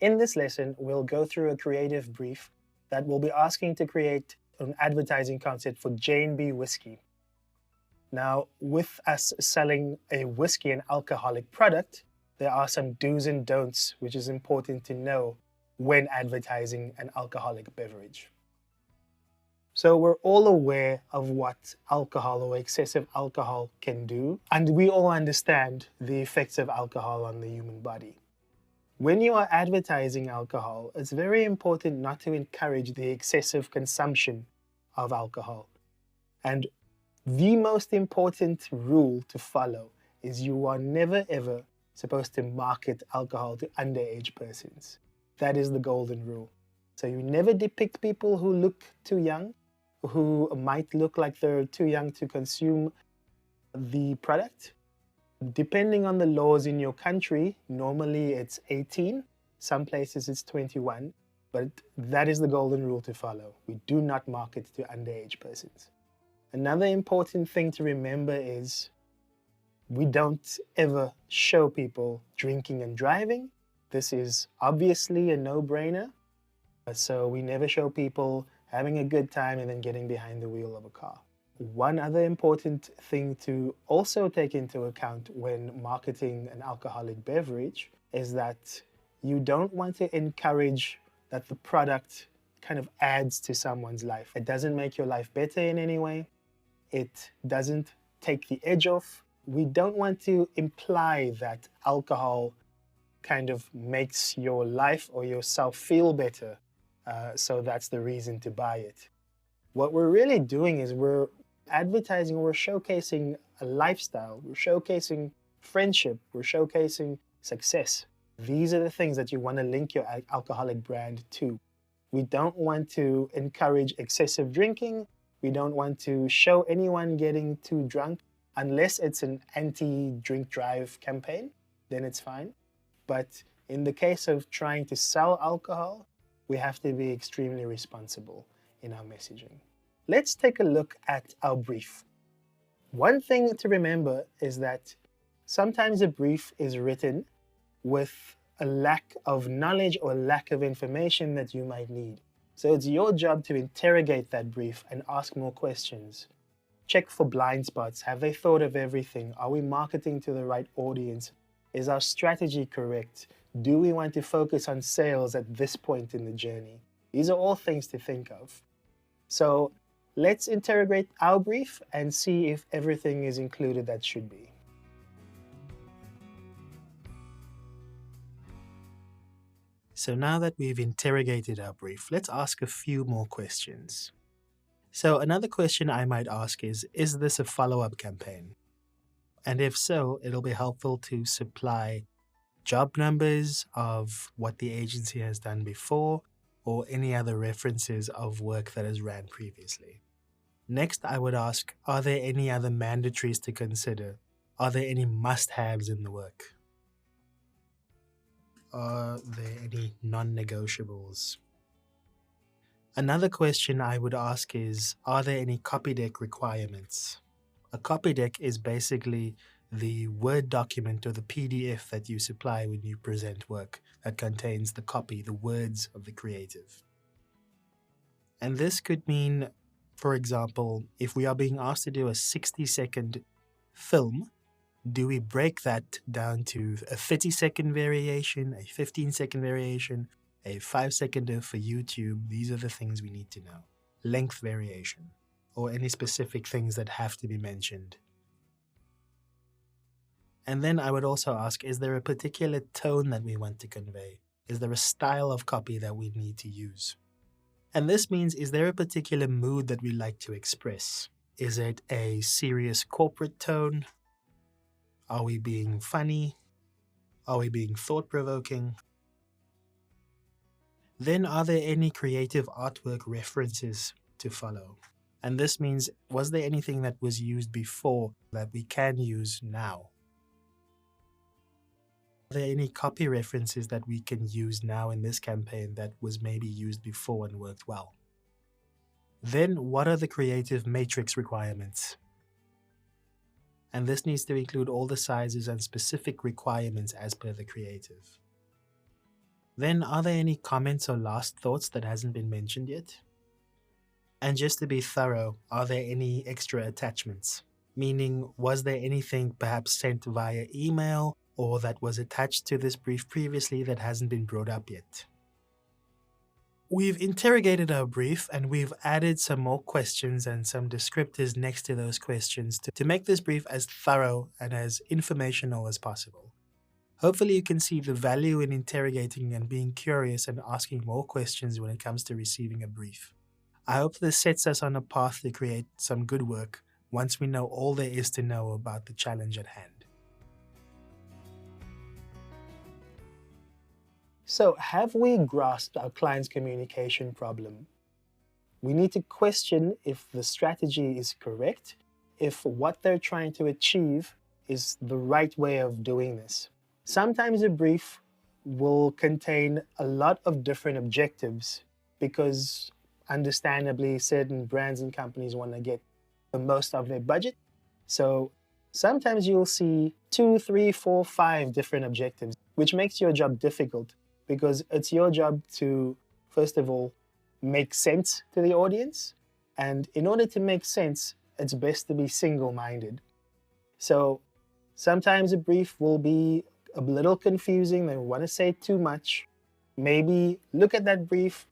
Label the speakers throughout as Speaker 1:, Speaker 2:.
Speaker 1: In this lesson, we'll go through a creative brief that will be asking to create an advertising concept for J&B whiskey. Now, with us selling a whiskey and alcoholic product, there are some do's and don'ts which is important to know when advertising an alcoholic beverage. So we're all aware of what alcohol or excessive alcohol can do, and we all understand the effects of alcohol on the human body. When you are advertising alcohol, it's very important not to encourage the excessive consumption of alcohol. And the most important rule to follow is you are never ever supposed to market alcohol to underage persons. That is the golden rule. So you never depict people who look too young, who might look like they're too young to consume the product. Depending on the laws in your country, normally it's 18, some places it's 21, but that is the golden rule to follow. We do not market to underage persons. Another important thing to remember is we don't ever show people drinking and driving. This is obviously a no-brainer. So we never show people having a good time and then getting behind the wheel of a car. One other important thing to also take into account when marketing an alcoholic beverage is that you don't want to encourage that the product kind of adds to someone's life. It doesn't make your life better in any way. It doesn't take the edge off. We don't want to imply that alcohol kind of makes your life or yourself feel better. So that's the reason to buy it. What we're really doing is we're advertising, we're showcasing a lifestyle, we're showcasing friendship, we're showcasing success. These are the things that you want to link your alcoholic brand to. We don't want to encourage excessive drinking. We don't want to show anyone getting too drunk unless it's an anti-drink drive campaign, then it's fine. But in the case of trying to sell alcohol, we have to be extremely responsible in our messaging. Let's take a look at our brief. One thing to remember is that sometimes a brief is written with a lack of knowledge or lack of information that you might need. So it's your job to interrogate that brief and ask more questions. Check for blind spots. Have they thought of everything? Are we marketing to the right audience? Is our strategy correct? Do we want to focus on sales at this point in the journey? These are all things to think of. So let's interrogate our brief and see if everything is included that should be. So now that we've interrogated our brief, let's ask a few more questions. So another question I might ask is this a follow-up campaign? And if so, it'll be helpful to supply job numbers of what the agency has done before or any other references of work that has ran previously. Next, I would ask, are there any other mandatories to consider? Are there any must-haves in the work? Are there any non-negotiables? Another question I would ask is, are there any copy deck requirements? A copy deck is basically the Word document or the PDF that you supply when you present work that contains the copy, the words of the creative. And this could mean, for example, if we are being asked to do a 60-second film, do we break that down to a 30-second variation, a 15-second variation, a 5-seconder for YouTube? These are the things we need to know. Length variation, or any specific things that have to be mentioned. And then I would also ask, is there a particular tone that we want to convey? Is there a style of copy that we need to use? And this means, is there a particular mood that we like to express? Is it a serious corporate tone? Are we being funny? Are we being thought-provoking? Then are there any creative artwork references to follow? And this means, was there anything that was used before that we can use now? Are there any copy references that we can use now in this campaign that was maybe used before and worked well? Then what are the creative matrix requirements? And this needs to include all the sizes and specific requirements as per the creative.
Speaker 2: Then, are there any comments or last thoughts that hasn't been mentioned yet? And just to be thorough, are there any extra attachments? Meaning, was there anything perhaps sent via email or that was attached to this brief previously that hasn't been brought up yet? We've interrogated our brief and we've added some more questions and some descriptors next to those questions to make this brief as thorough and as informational as possible. Hopefully you can see the value in interrogating and being curious and asking more questions when it comes to receiving a brief. I hope this sets us on a path to create some good work once we know all there is to know about the challenge at hand.
Speaker 1: So, have we grasped our client's communication problem? We need to question if the strategy is correct, if what they're trying to achieve is the right way of doing this. Sometimes a brief will contain a lot of different objectives because, understandably, certain brands and companies want to get the most of their budget. So sometimes you'll see 2, 3, 4, 5 different objectives, which makes your job difficult because it's your job to, first of all, make sense to the audience. And in order to make sense, it's best to be single-minded. So sometimes a brief will be a little confusing. They want to say too much. Maybe look at that brief,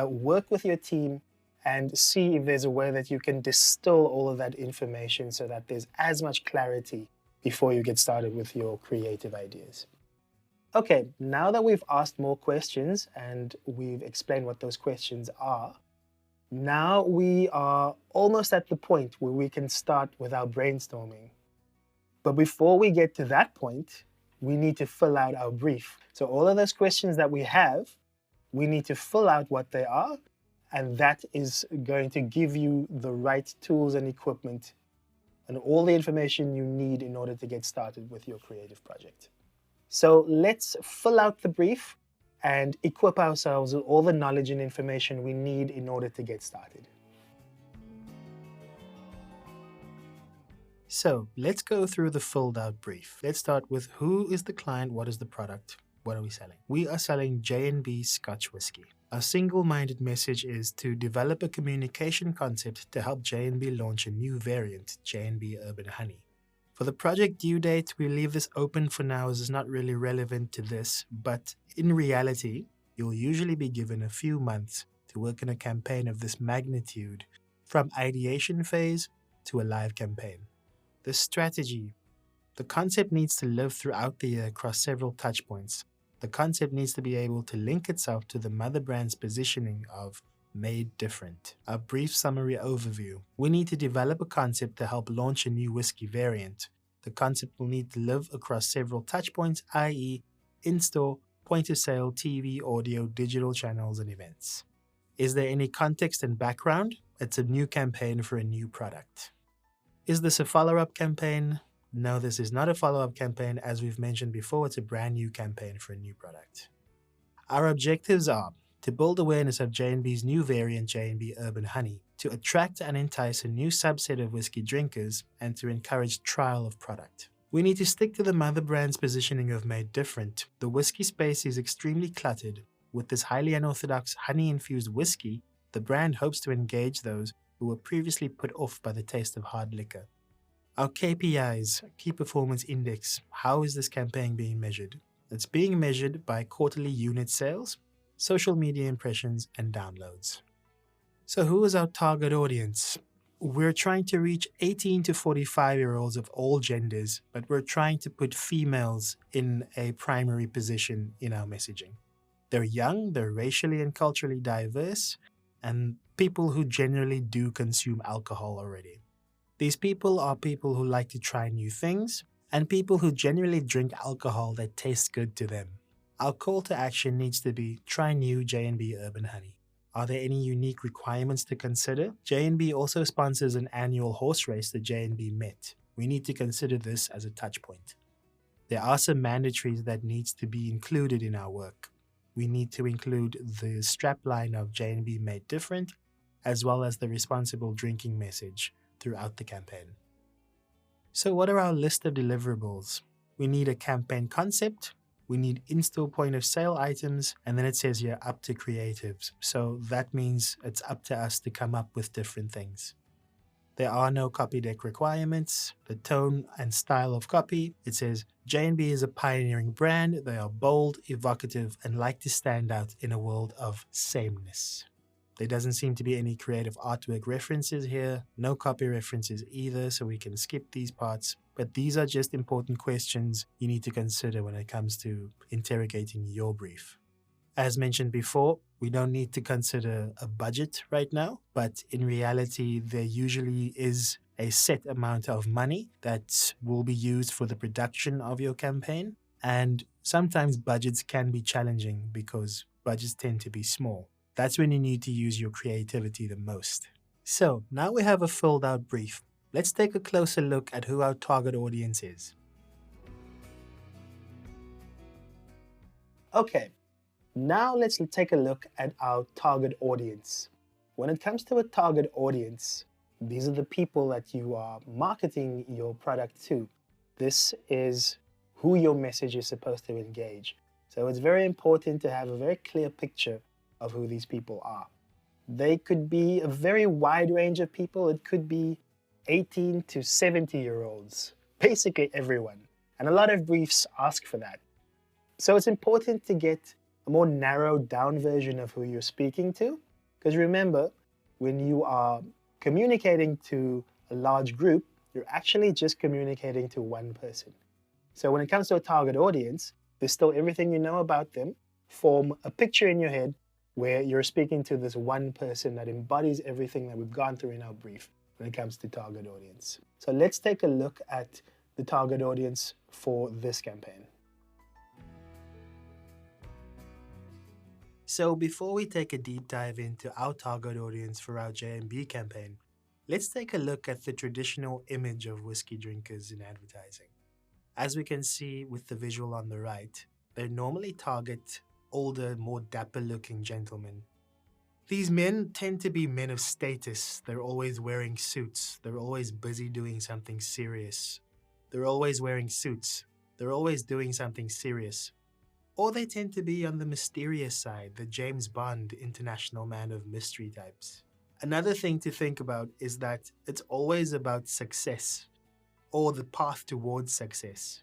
Speaker 1: work with your team, and see if there's a way that you can distill all of that information so that there's as much clarity before you get started with your creative ideas. Okay, now that we've asked more questions and we've explained what those questions are, now we are almost at the point where we can start with our brainstorming. But before we get to that point, we need to fill out our brief. So all of those questions that we have, we need to fill out what they are, and that is going to give you the right tools and equipment and all the information you need in order to get started with your creative project. So let's fill out the brief and equip ourselves with all the knowledge and information we need in order to get started.
Speaker 2: So let's go through the filled out brief. Let's start with who is the client, what is the product, what are we selling? We are selling J&B Scotch Whisky. Our single-minded message is to develop a communication concept to help J&B launch a new variant, J&B Urban Honey. For the project due date, we leave this open for now as it's not really relevant to this, but in reality, you'll usually be given a few months to work on a campaign of this magnitude, from ideation phase to a live campaign. The strategy. The concept needs to live throughout the year across several touchpoints. The concept needs to be able to link itself to the mother brand's positioning of Made Different. A brief summary overview. We need to develop a concept to help launch a new whiskey variant. The concept will need to live across several touchpoints, i.e. in-store, point-of-sale, TV, audio, digital channels, and events. Is there any context and background? It's a new campaign for a new product. Is this a follow-up campaign? No, this is not a follow-up campaign. As we've mentioned before, it's a brand new campaign for a new product. Our objectives are to build awareness of J&B's new variant, J&B Urban Honey, to attract and entice a new subset of whiskey drinkers, and to encourage trial of product. We need to stick to the mother brand's positioning of Made Different. The whiskey space is extremely cluttered. With this highly unorthodox honey-infused whiskey, the brand hopes to engage those who were previously put off by the taste of hard liquor. Our KPIs, Key Performance Index. How is this campaign being measured? It's being measured by quarterly unit sales, social media impressions, and downloads. So who is our target audience? We're trying to reach 18 to 45-year-olds of all genders, but we're trying to put females in a primary position in our messaging. They're young, they're racially and culturally diverse, and people who generally do consume alcohol already. These people are people who like to try new things, and people who generally drink alcohol that tastes good to them. Our call to action needs to be try new J&B Urban Honey. Are there any unique requirements to consider? J&B also sponsors an annual horse race, the J&B Met. We need to consider this as a touch point. There are some mandatories that needs to be included in our work. We need to include the strapline of J&B Made Different, as well as the responsible drinking message throughout the campaign. So what are our list of deliverables? We need a campaign concept, We need in-store point of sale items, and then it says here up to creatives. So that means it's up to us to come up with different things. There are no copy deck requirements. The tone and style of copy, it says J&B is a pioneering brand. They are bold, evocative, and like to stand out in a world of sameness. There doesn't seem to be any creative artwork references here, no copy references either, so we can skip these parts. But these are just important questions you need to consider when it comes to interrogating your brief. As mentioned before, we don't need to consider a budget right now, but in reality, there usually is a set amount of money that will be used for the production of your campaign. And sometimes budgets can be challenging because budgets tend to be small. That's when you need to use your creativity the most. So now we have a filled out brief. Let's take a closer look at who our target audience is.
Speaker 1: Okay, now let's take a look at our target audience. When it comes to a target audience, these are the people that you are marketing your product to. This is who your message is supposed to engage. So it's very important to have a very clear picture of who these people are. They could be a very wide range of people. It could be 18 to 70-year-olds, basically everyone. And a lot of briefs ask for that. So it's important to get a more narrowed down version of who you're speaking to. Because remember, when you are communicating to a large group, you're actually just communicating to one person. So when it comes to a target audience, distill everything you know about them, form a picture in your head where you're speaking to this one person that embodies everything that we've gone through in our brief when it comes to target audience. So let's take a look at the target audience for this campaign.
Speaker 2: So before we take a deep dive into our target audience for our J&B campaign, let's take a look at the traditional image of whiskey drinkers in advertising. As we can see with the visual on the right, they normally target older, more dapper-looking gentlemen. These men tend to be men of status. They're always wearing suits. They're always busy doing something serious. They're always wearing suits. They're always doing something serious. Or they tend to be on the mysterious side, the James Bond international man of mystery types. Another thing to think about is that it's always about success or the path towards success.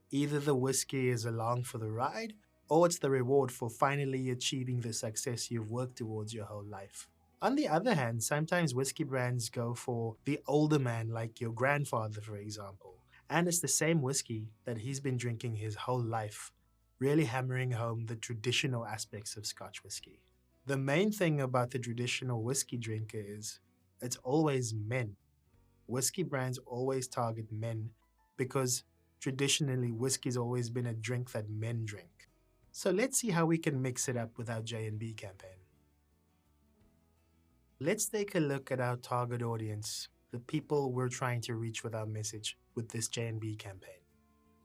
Speaker 2: Either the whiskey is along for the ride, or it's the reward for finally achieving the success you've worked towards your whole life. On the other hand, sometimes whiskey brands go for the older man, like your grandfather, for example. And it's the same whiskey that he's been drinking his whole life, really hammering home the traditional aspects of Scotch whiskey. The main thing about the traditional whiskey drinker is it's always men. Whiskey brands always target men because traditionally whiskey's always been a drink that men drink. So let's see how we can mix it up with our J&B campaign. Let's take a look at our target audience, the people we're trying to reach with our message with this J&B campaign.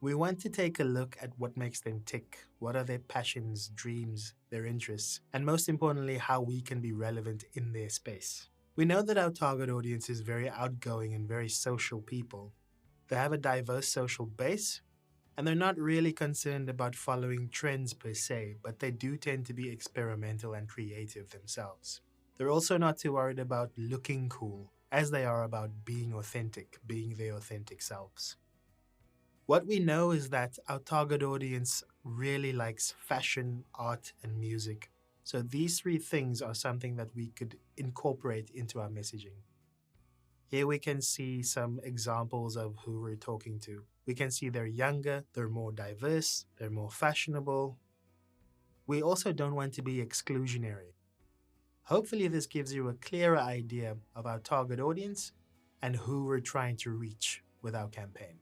Speaker 2: We want to take a look at what makes them tick, what are their passions, dreams, their interests, and most importantly, how we can be relevant in their space. We know that our target audience is very outgoing and very social people. They have a diverse social base, and they're not really concerned about following trends per se, but they do tend to be experimental and creative themselves. They're also not too worried about looking cool, as they are about being authentic, being their authentic selves. What we know is that our target audience really likes fashion, art, and music. So these three things are something that we could incorporate into our messaging. Here we can see some examples of who we're talking to. We can see they're younger, they're more diverse, they're more fashionable. We also don't want to be exclusionary. Hopefully this gives you a clearer idea of our target audience and who we're trying to reach with our campaign.